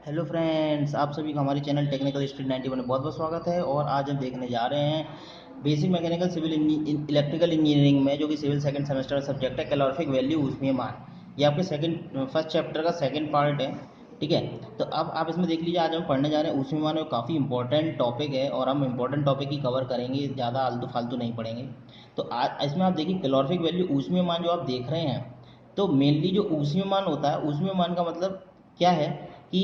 Hello friends, आप सभी का हमारे चैनल टेक्निकल स्ट्रीट 91 में बहुत बहुत स्वागत है। और आज हम देखने जा रहे हैं basic mechanical civil electrical engineering में, जो कि सिविल सेकंड सेमेस्टर का सब्जेक्ट है, कैलोरीफिक वैल्यू ऊष्मीय मान। ये आपके फर्स्ट चैप्टर का सेकंड पार्ट है। ठीक है, तो अब आप इसमें देख लीजिए, आज हम पढ़ने जा रहे हैं ऊष्मीय मान। और काफ़ी इंपॉर्टेंट टॉपिक है और हम इंपॉर्टेंट टॉपिक ही कवर करेंगे, ज़्यादा आलतू फालतू नहीं पढ़ेंगे। तो आज इसमें आप देखिए कैलोरीफिक वैल्यू ऊष्मीय मान जो आप देख रहे हैं, तो मेनली जो ऊष्मीय मान होता है, ऊष्मीय मान का मतलब क्या है कि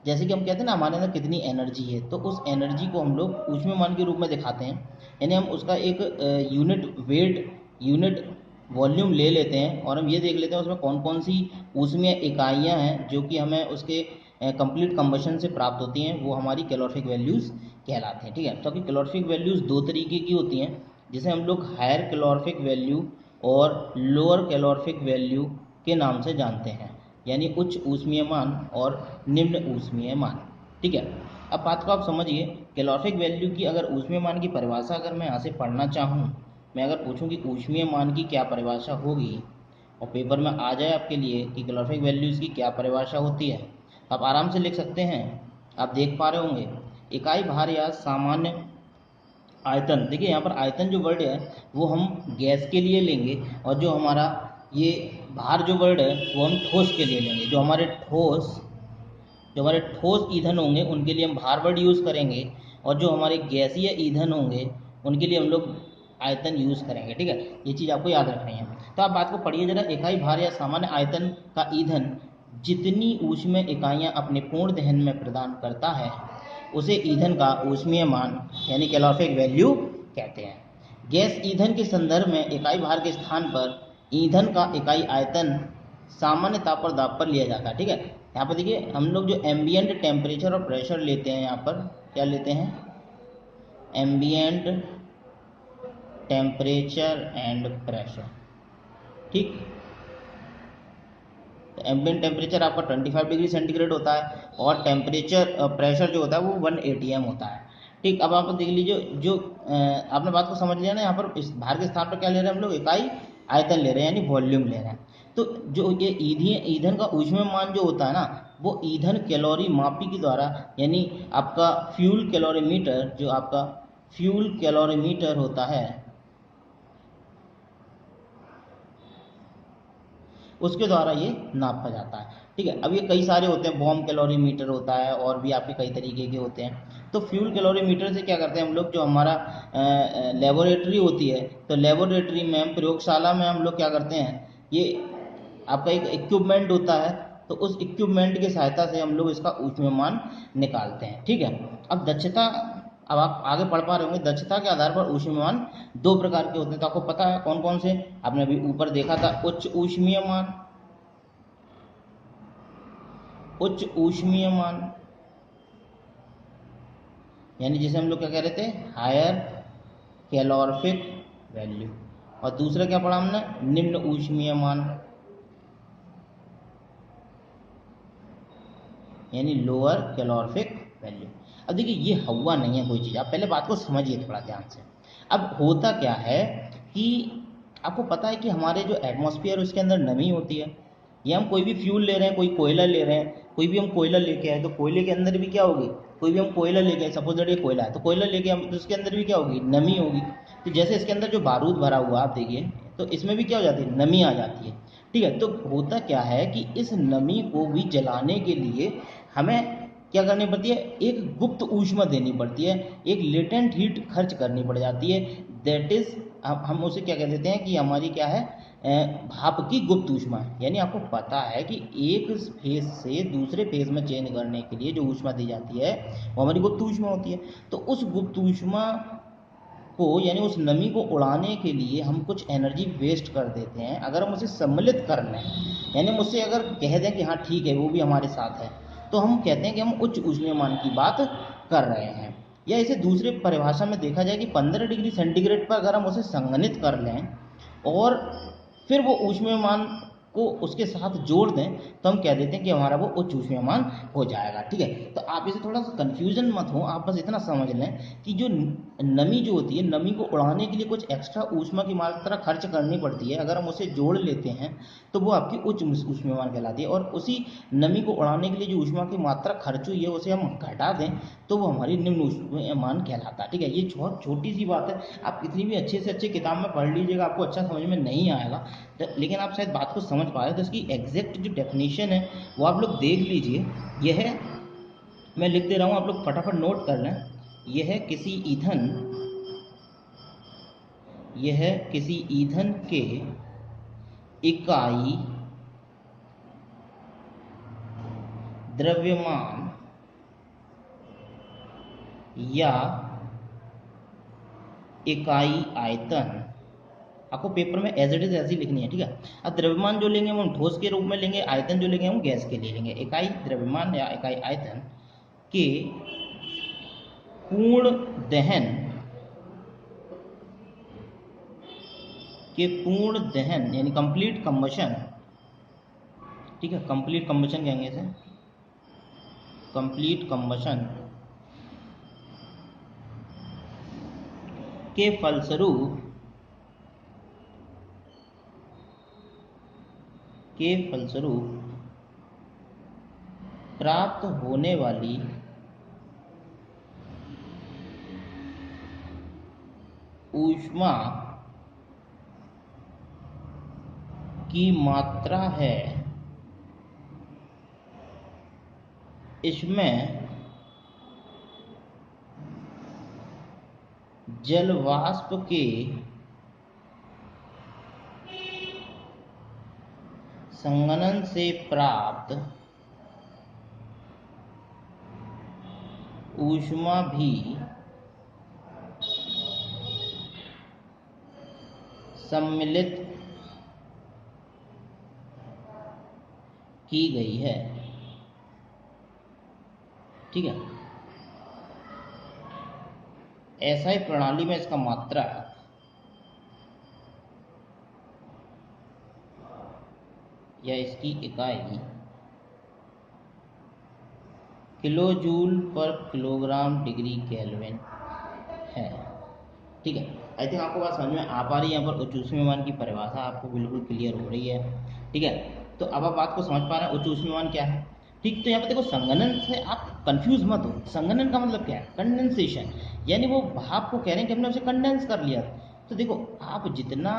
जैसे कि हम कहते हैं ना, हमारे अंदर कितनी एनर्जी है, तो उस एनर्जी को हम लोग ऊष्मीयमान के रूप में दिखाते हैं। यानी हम उसका एक यूनिट वेट, यूनिट वॉल्यूम ले लेते हैं और हम ये देख लेते हैं उसमें कौन कौन सी ऊष्मीय इकाइयाँ हैं जो कि हमें उसके कंप्लीट कंबशन से प्राप्त होती हैं, वो हमारी कैलोरीफिक वैल्यूज़ कहलाते हैं। ठीक है, तो अभी कैलोरीफिक वैल्यूज़ दो तरीके की होती हैं, जिसे हम लोग हायर कैलोरीफिक वैल्यू और लोअर कैलोरीफिक वैल्यू के नाम से जानते हैं। यानी उच्च ऊष्मीय मान और निम्न ऊष्मीय मान। ठीक है, अब बात को आप समझिए। कैलोरीफिक वैल्यू की अगर ऊष्मीय मान की परिभाषा अगर मैं यहाँ से पढ़ना चाहूँ, मैं अगर पूछूँ कि ऊष्मीय मान की क्या परिभाषा होगी और पेपर में आ जाए आपके लिए कि कैलोरीफिक वैल्यूज़ की क्या परिभाषा होती है, आप आराम से लिख सकते हैं। आप देख पा रहे होंगे, इकाई भार या सामान्य आयतन। देखिए यहाँ पर आयतन जो वर्ड है वो हम गैस के लिए लेंगे, और जो हमारा ये भार जो वर्ड है वो हम ठोस के लिए लेंगे। जो हमारे ठोस ईंधन होंगे उनके लिए हम भार वर्ड यूज़ करेंगे, और जो हमारे गैसीय ईंधन होंगे उनके लिए हम लोग आयतन यूज़ करेंगे। ठीक है, ये चीज़ आपको याद रखनी है। तो आप बात को पढ़िए जरा। इकाई भार या सामान्य आयतन का ईंधन जितनी ऊष्मीय इकाइयाँ अपने पूर्ण दहन में प्रदान करता है, उसे ईंधन का ऊष्मीय मान यानी कैलोरीफिक वैल्यू कहते हैं। गैस ईंधन के संदर्भ में इकाई भार के स्थान पर ईंधन का इकाई आयतन सामान्य ताप और दाब पर लिया जाता है। ठीक है, यहाँ पर देखिए हम लोग जो एम्बियंट टेम्परेचर और प्रेशर लेते हैं, यहाँ पर क्या लेते हैं, एम्बियंट टेम्परेचर एंड प्रेशर। ठीक, एम्बियंट टेम्परेचर आपका 25 डिग्री सेंटीग्रेड होता है और टेम्परेचर प्रेशर जो होता है वो 1 atm होता है। ठीक, अब आप देख लीजिए, जो आपने बात को समझ लिया ना। यहाँ पर इस भार के स्थान पर क्या ले रहे हैं हम लोग, इकाई आयतन ले रहे हैं, यानी वॉल्यूम ले रहे हैं। तो जो ये ईंधन का ऊष्मीय मान जो होता है ना, वो ईंधन कैलोरी मापी के द्वारा, यानी आपका फ्यूल कैलोरीमीटर, जो आपका फ्यूल कैलोरीमीटर होता है उसके द्वारा ये नापा जाता है। ठीक है, अब ये कई सारे होते हैं, बॉम्ब कैलोरीमीटर होता है और भी आपके कई तरीके के होते हैं। तो फ्यूल कैलोरीमीटर से क्या करते हैं हम लोग, जो हमारा लेबोरेटरी होती है, तो लेबोरेटरी में हम, प्रयोगशाला में हम लोग क्या करते हैं, ये आपका एक इक्विपमेंट होता है, तो उस इक्विपमेंट की सहायता से हम लोग इसका ऊष्मीयमान निकालते हैं। ठीक है, अब दक्षता, अब आप आगे पढ़ पा रहे होंगे, दक्षता के आधार पर ऊष्मीयमान दो प्रकार के होते हैं। तो आपको पता है कौन कौन से, आपने अभी ऊपर देखा था, उच्च ऊष्मीयमान, उच्च ऊष्मीयमान यानी जिसे हम लोग क्या कह रहे थे, हायर कैलोरीफिक वैल्यू। और दूसरा क्या पढ़ा हमने, निम्न ऊष्मीयमान यानी लोअर कैलोरीफिक वैल्यू। अब देखिए ये हवा नहीं है कोई चीज़, आप पहले बात को समझिए थोड़ा ध्यान से। अब होता क्या है कि आपको पता है कि हमारे जो एटमॉस्फेयर उसके अंदर नमी होती है। ये हम कोई भी फ्यूल ले रहे हैं, कोई कोयला ले रहे हैं, कोई भी हम कोयला लेके आए, तो कोयले के अंदर भी क्या होगी, कोई भी हम कोयला लेके आए, सपोज दैट ये कोयला है, तो कोयला लेके हम, तो उसके अंदर भी क्या होगी, नमी होगी। तो जैसे इसके अंदर जो बारूद भरा हुआ आप देखिए, तो इसमें भी क्या हो जाती है, नमी आ जाती है। ठीक है, तो होता क्या है कि इस नमी को भी जलाने के लिए हमें क्या करनी पड़ती है, एक गुप्त ऊष्मा देनी पड़ती है, एक लेटेंट हीट खर्च करनी पड़ जाती है। दैट इज, हम उसे क्या कह देते हैं कि हमारी क्या है, भाप की गुप्त ऊष्मा है। यानी आपको पता है कि एक फेज से दूसरे फेज में चेंज करने के लिए जो ऊष्मा दी जाती है वो हमारी गुप्त ऊष्मा होती है। तो उस गुप्त ऊष्मा को, यानी उस नमी को उड़ाने के लिए हम कुछ एनर्जी वेस्ट कर देते हैं। अगर हम उसे सम्मिलित कर लें, यानी हम उससे अगर कह दें कि हाँ ठीक है वो भी हमारे साथ है, तो हम कहते हैं कि हम उच्च ऊष्मीयमान की बात कर रहे हैं। या इसे दूसरे परिभाषा में देखा जाए कि 15 डिग्री सेंटीग्रेड पर अगर हम उसे संघनित कर लें और फिर वो ऊष्मीयमान को उसके साथ जोड़ दें तो हम कह देते हैं कि हमारा वो उच्च ऊष्मीयमान हो जाएगा। ठीक है, तो आप इसे थोड़ा सा कन्फ्यूजन मत हो, आप बस इतना समझ लें कि जो नमी जो होती है, नमी को उड़ाने के लिए कुछ एक्स्ट्रा ऊष्मा की मात्रा खर्च करनी पड़ती है, अगर हम उसे जोड़ लेते हैं तो वो आपकी उच्च ऊष्मीयमान कहलाती है। और उसी नमी को उड़ाने के लिए जो ऊष्मा की मात्रा खर्च हुई है उसे हम घटा दें तो वो हमारी निम्न ऊष्मीयमान कहलाता है। ठीक है, ये बहुत छोटी सी बात है, आप कितनी भी अच्छे से अच्छे किताब में पढ़ लीजिएगा आपको अच्छा समझ में नहीं आएगा, लेकिन आप शायद बात को समझ पा रहे हो। तो इसकी एग्जैक्ट जो डेफिनेशन है वो आप लोग देख लीजिए। यह है, मैं लिख दे रहा हूँ, आप लोग फटाफट नोट कर लें। यह किसी ईंधन के इकाई द्रव्यमान या इकाई आयतन, आपको पेपर में एज इट इज ऐसी लिखनी है। ठीक है, अब द्रव्यमान जो लेंगे वो हम ठोस के रूप में लेंगे, आयतन जो लेंगे हम गैस के लिए लेंगे। इकाई द्रव्यमान या इकाई आयतन के पूर्ण दहन यानी कंप्लीट कंबशन। ठीक है, कंप्लीट कंबशन कहेंगे इसे, कंप्लीट कंबशन के फलस्वरूप प्राप्त होने वाली ऊष्मा की मात्रा है, इसमें जल वाष्प के संघनन से प्राप्त ऊष्मा भी सम्मिलित की गई है। ठीक है, ऐसा ही प्रणाली में इसका मात्रा या इसकी इकाई किलोजूल पर किलोग्राम डिग्री केल्विन है। ठीक है, आई थिंक आपको बात समझ में आ पा रही है। यहाँ पर उच्च ऊष्मीयमान की परिभाषा आपको बिल्कुल क्लियर हो रही है। ठीक है, तो अब आप बात को समझ पा रहे हैं उच्च ऊष्मीयमान क्या है। ठीक, तो यहाँ पे देखो, संघनन से आप कंफ्यूज मत हो। संघनन का मतलब क्या है? कंडेंसेशन, यानी वो भाप को कह रहे हैं कि हमने उसे कंडेंस कर लिया। तो देखो, आप जितना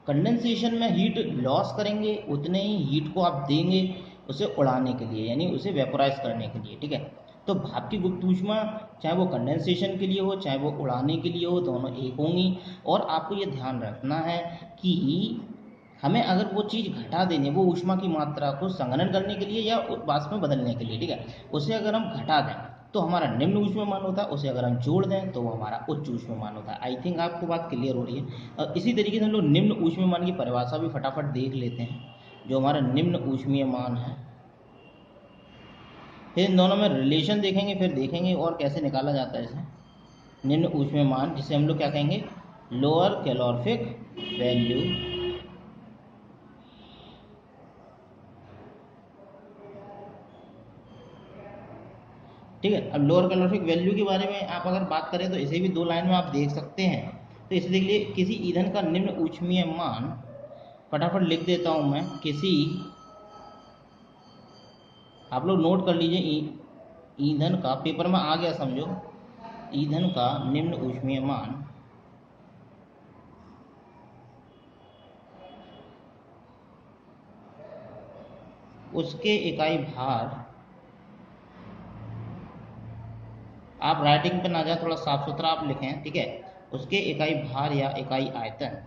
कंडेंसेशन में हीट लॉस करेंगे उतने ही हीट को आप देंगे उसे उड़ाने के लिए, यानी उसे वेपोराइज करने के लिए। ठीक है, तो भाप की गुप्त ऊष्मा चाहे वो कंडेंसेशन के लिए हो चाहे वो उड़ाने के लिए हो, दोनों एक होंगी। और आपको ये ध्यान रखना है कि हमें अगर वो चीज़ घटा देनी है, वो ऊष्मा की मात्रा को संघनन करने के लिए या वाष्प में बदलने के लिए, ठीक है, उसे अगर हम घटा दें तो हमारा निम्न ऊष्मीयमान होता है, उसे अगर हम जोड़ दें तो वो हमारा उच्च ऊष्मीयमान होता है। आई थिंक आपको बात क्लियर हो रही है। इसी तरीके से हम लोग निम्न ऊष्मीयमान की परिभाषा भी फटाफट देख लेते हैं। जो हमारा निम्न ऊष्मीयमान है, फिर इन दोनों में रिलेशन देखेंगे, फिर देखेंगे और कैसे निकाला जाता है इसे। निम्न ऊष्मीयमान जिसे हम लोग क्या कहेंगे, लोअर कैलोरीफिक वैल्यू, ठीक है। अब लोअर कैलोरीफिक वैल्यू के बारे में आप अगर बात करें तो इसे भी दो लाइन में आप देख सकते हैं। तो इसे देख लिए, किसी ईंधन का निम्न ऊष्मीयमान, फटाफट लिख देता हूं मैं, किसी, आप लोग नोट कर लीजिए, ईंधन का, पेपर में आ गया समझो, ईंधन का निम्न ऊष्मीयमान उसके इकाई भार, आप राइटिंग पे ना जाए, थोड़ा साफ सुथरा आप लिखें, ठीक है, उसके इकाई भार या इकाई आयतन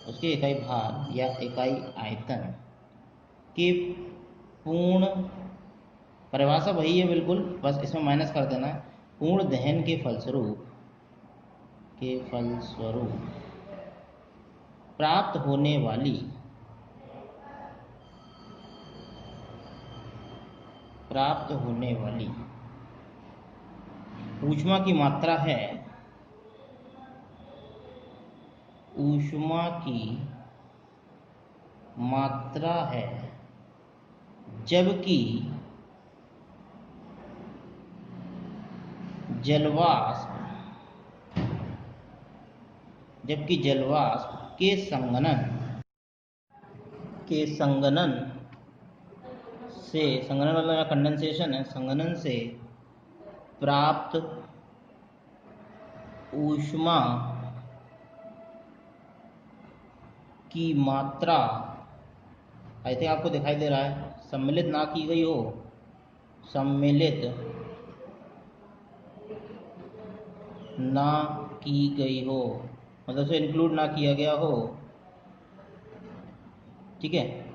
उसके इकाई भार या इकाई आयतन के पूर्ण, परिभाषा वही है बिल्कुल, बस इसमें माइनस कर देना है, पूर्ण दहन के फलस्वरूप प्राप्त होने वाली ऊष्मा की मात्रा है ऊष्मा की मात्रा है, जबकि जलवाष्प के संघनन मतलब कंडेंसेशन है, संघनन से प्राप्त ऊष्मा की मात्रा, आई थिंक आपको दिखाई दे रहा है, सम्मिलित ना की गई हो, सम्मिलित ना की गई हो मतलब उसे इंक्लूड ना किया गया हो, ठीक है,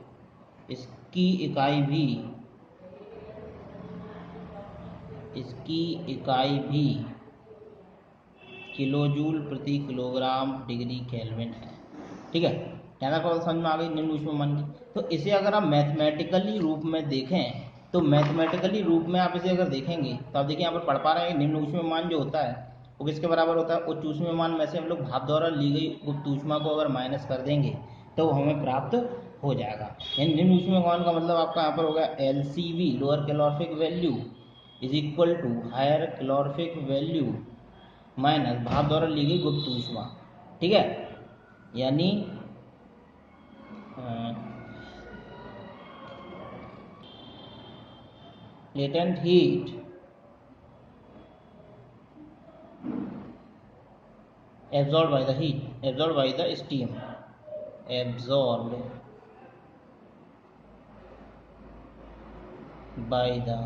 इसकी इकाई भी किलोजूल प्रति किलोग्राम डिग्री केल्विन है, ठीक है। क्या समझ में आ गई निम्न ऊष्मामान की। तो इसे अगर आप मैथमेटिकली रूप में देखें, तो मैथमेटिकली रूप में आप इसे अगर देखेंगे तो आप देखिए यहाँ पर पढ़ पा रहे हैं, निम्न ऊष्मामान जो होता है वो किसके बराबर होता है, उच्च ऊष्मामान में से हम लोग भाप द्वारा ली गई गुप्त ऊष्मा को अगर माइनस कर देंगे तो हमें प्राप्त हो जाएगा। यानी निम्न ऊष्मामान का मतलब आपका यहाँ पर होगा LCV, lower calorific value, is equal to higher calorific value minus भाप द्वारा ली गई गुप्त ऊष्मा, ठीक है। यानी latent heat absorbed by the steam, absorbed by the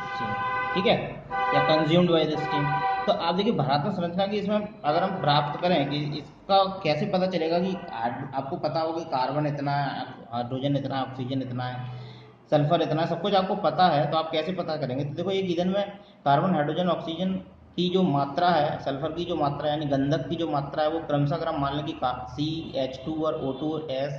steam, ठीक है, या कंज्यूम्ड बाय द स्टीम। तो आप देखिए भरात्मक संरचना की इसमें अगर हम प्राप्त करें कि इसका कैसे पता चलेगा कि आपको पता होगा कि कार्बन इतना है, हाइड्रोजन इतना है, ऑक्सीजन इतना है, सल्फर इतना है, सब कुछ आपको पता है, तो आप कैसे पता करेंगे। तो देखो एक ईंधन में कार्बन, हाइड्रोजन, ऑक्सीजन की जो मात्रा है, सल्फर की जो मात्रा यानी गंधक की जो मात्रा है वो क्रमशः अगर हम मान लें कि CH2 और O2S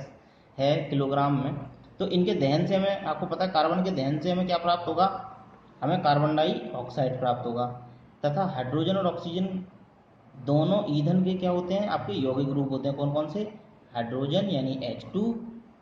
है किलोग्राम में, तो इनके दहन से हमें, आपको पता है कार्बन के दहन से हमें क्या प्राप्त होगा, हमें कार्बन डाइऑक्साइड प्राप्त होगा। तथा हाइड्रोजन और ऑक्सीजन दोनों ईंधन के क्या होते हैं, आपके यौगिक ग्रुप होते हैं। कौन कौन से, हाइड्रोजन यानी H2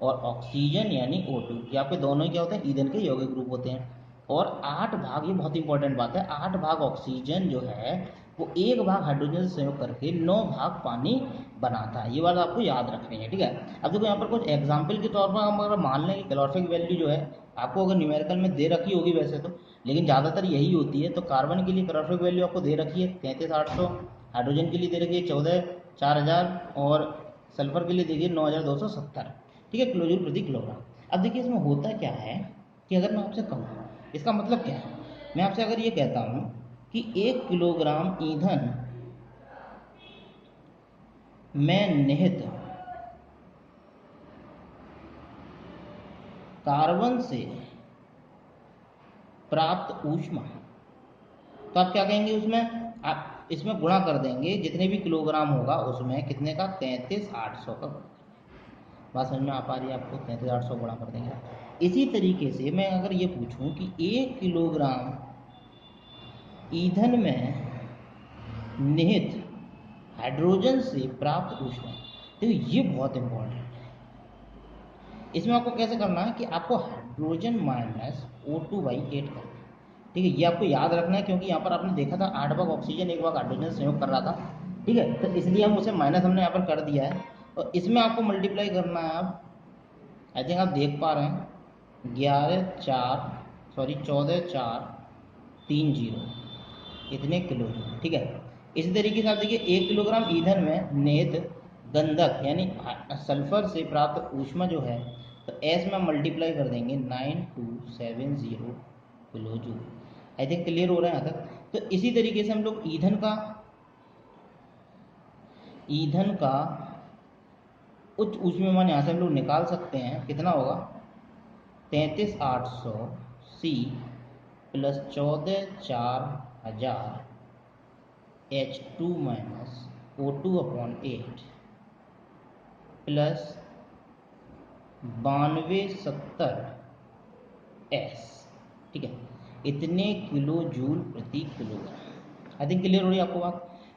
और ऑक्सीजन यानी O2, ये आपके दोनों ही क्या होते हैं, ईंधन के यौगिक ग्रुप होते हैं। और 8 भाग, ये बहुत इंपॉर्टेंट बात है, 8 भाग ऑक्सीजन जो है वो 1 भाग हाइड्रोजन से संयोग करके 9 भाग पानी बनाता है। ये बात आपको याद रखनी है, ठीक है। अब देखो यहाँ पर कुछ एग्जाम्पल के तौर पर हम अगर मान लें कि कैलोरीफिक वैल्यू जो है आपको अगर न्यूमेरिकल में दे रखी होगी वैसे तो, लेकिन ज़्यादातर यही होती है। तो कार्बन के लिए कैलोरीफिक वैल्यू आपको दे रखी है 33,800, हाइड्रोजन के लिए दे रखी है 14,4000 और सल्फर के लिए देखिए 9,270, ठीक है, किलोजूल प्रति किलोग्राम। अब देखिए इसमें होता क्या है कि अगर मैं आपसे कहूँ इसका मतलब क्या है, मैं आपसे अगर ये कहता हूँ कि 1 किलोग्राम ईंधन में निहित कार्बन से प्राप्त ऊष्मा, तो आप क्या कहेंगे, उसमें आप इसमें गुणा कर देंगे, जितने भी किलोग्राम होगा उसमें कितने का, 33,800 का। बात समझ में आ पा रही है आपको, 33,800 गुणा कर देंगे। इसी तरीके से मैं अगर ये पूछूं कि 1 किलोग्राम ईंधन में निहित हाइड्रोजन से प्राप्त ऊष्मा, तो ये बहुत इंपॉर्टेंट है। इसमें आपको कैसे करना है कि आपको हाइड्रोजन माइनस O2/8 करना है, ठीक है। ये आपको याद रखना है क्योंकि यहाँ पर आपने देखा था 8 भाग ऑक्सीजन 1 भाग हाइड्रोजन संयोग कर रहा था, ठीक है। तो इसलिए हम उसे माइनस हमने यहाँ पर कर दिया है और इसमें आपको मल्टीप्लाई करना है। आप आई थिंक आप देख पा रहे हैं 14,430 इतने किलो, ठीक है। इसी तरीके से आप देखिए 1 किलोग्राम ईंधन में निहित गंधक यानी सल्फर से प्राप्त ऊष्मा जो है, तो एस में मल्टीप्लाई कर देंगे 9270 kilo joule. I think clear हो रहा है यहाँ तक। तो इसी तरीके से हम लोग ईंधन का उच्च ऊष्मामान यहाँ से हम लोग निकाल सकते हैं, कितना होगा, 33,800 C plus 14,4000 H2 minus O2/8 plus 9270 S, ठीक है, इतने किलो जूल प्रति किलोग्राम। आई थिंक क्लियर हो रही है आपको बात।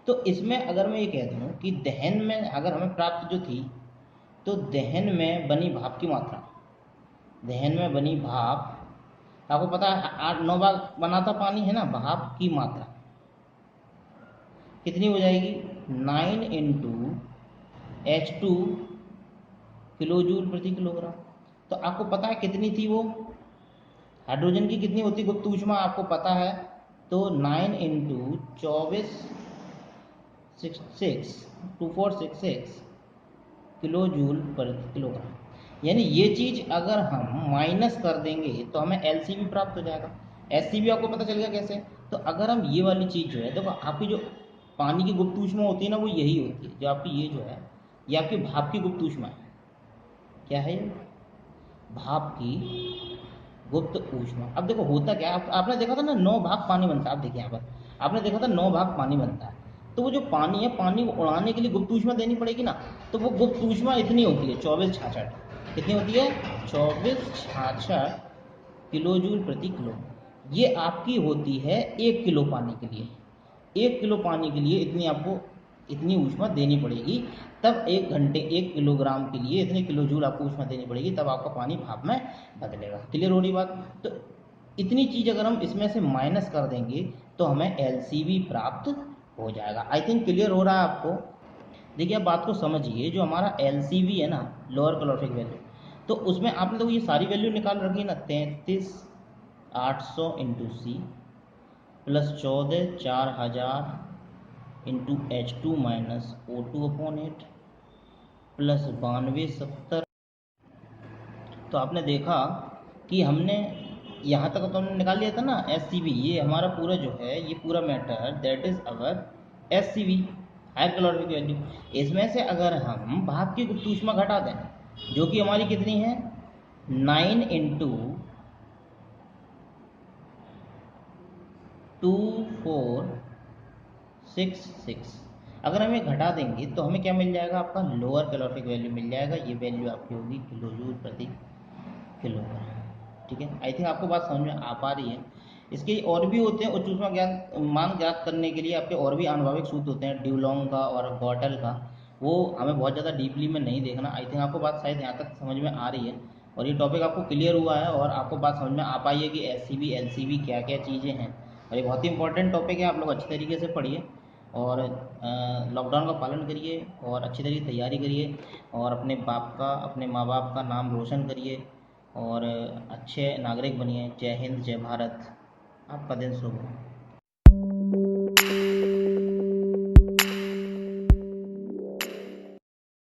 तो इसमें अगर मैं ये कह दूँ कि दहन में अगर हमें प्राप्त जो थी, तो दहन में बनी भाप की मात्रा, दहन में बनी भाप, आपको पता है 8-9 भाग बना था पानी, है ना, भाप की मात्रा कितनी हो जाएगी, 9 इंटू H2 किलो जूल प्रति किलोग्राम। तो आपको पता है कितनी थी वो, हाइड्रोजन की कितनी होती गुप्त ऊष्मा आपको पता है, तो 9 इंटू 2466 किलो जूल पर किलोग्राम। यानी ये चीज़ अगर हम माइनस कर देंगे तो हमें एलसीबी प्राप्त हो जाएगा। एससीबी आपको पता चल गया कैसे, तो अगर हम ये वाली चीज़ जो है, देखो आपकी जो पानी की गुप्त ऊष्मा होती है ना, वो यही होती है, जो आपकी ये जो है, ये आपकी भाप की गुप्त ऊष्मा है। क्या है ये, भाप की गुप्त ऊष्मा। अब देखो होता क्या है, आपने देखा था ना 9 भाग पानी बनता है, आप देखिए यहाँ पर आपने देखा था 9 भाग पानी बनता है, तो वो जो पानी है, पानी को उड़ाने के लिए गुप्त ऊष्मा देनी पड़ेगी ना, तो वो गुप्त ऊष्मा इतनी होती है 2466। कितनी होती है, 2466 किलो जूल प्रति किलो। ये आपकी होती है 1 किलो पानी के लिए, 1 किलो पानी के लिए इतनी आपको इतनी ऊष्मा देनी पड़ेगी, तब 1 घंटे 1 किलोग्राम के लिए इतने किलो जूल आपको ऊष्मा देनी पड़ेगी, तब आपका पानी भाप में बदलेगा। क्लियर हो रही बात। तो इतनी चीज़ अगर हम इसमें से माइनस कर देंगे तो हमें एलसीबी प्राप्त हो जाएगा। आई थिंक क्लियर हो रहा है आपको। देखिए आप बात को समझिए, जो हमारा एलसीबी है ना, लोअर कैलोरीफिक वैल्यू, तो उसमें आपने तो ये सारी वैल्यू निकाल रखी है ना, 33,800 into C plus 14,4000 into H2 minus O2/8 plus 9270। तो आपने देखा कि हमने यहाँ तक तो हमने निकाल लिया था ना एससीबी, ये हमारा पूरा जो है, ये पूरा matter that is our SCB, higher calorific value. इसमें से अगर हम भाप की गुप्त ऊष्मा घटा दें, जो कि हमारी कितनी है, 9 इंटू 2466, अगर हम ये घटा देंगे तो हमें क्या मिल जाएगा, आपका लोअर कैलोरीफिक वैल्यू मिल जाएगा। ये वैल्यू आपकी होगी किलो जूल प्रति किलोग्राम। ठीक है, आई थिंक आपको बात समझ में आ पा रही है। इसके और भी होते हैं उच्च ऊष्मा ज्ञान मान ज्ञात करने के लिए, आपके और भी आणविक सूत्र होते हैं, ड्यूलॉन्ग का और गॉटल का, वो हमें बहुत ज़्यादा डीपली में नहीं देखना। आई थिंक आपको बात शायद यहाँ तक समझ में आ रही है और ये टॉपिक आपको क्लियर हुआ है और आपको बात समझ में आ पाई है कि एससीबी एलसीबी क्या क्या चीज़ें हैं। और ये बहुत ही इंपॉर्टेंट टॉपिक है, आप लोग अच्छी तरीके से पढ़िए और लॉकडाउन का पालन करिए और अच्छी तरीके से तैयारी करिए और अपने बाप का, अपने माँ बाप का नाम रोशन करिए और अच्छे नागरिक बनिए। जय हिंद, जय भारत। आपका दिन शुभ हो।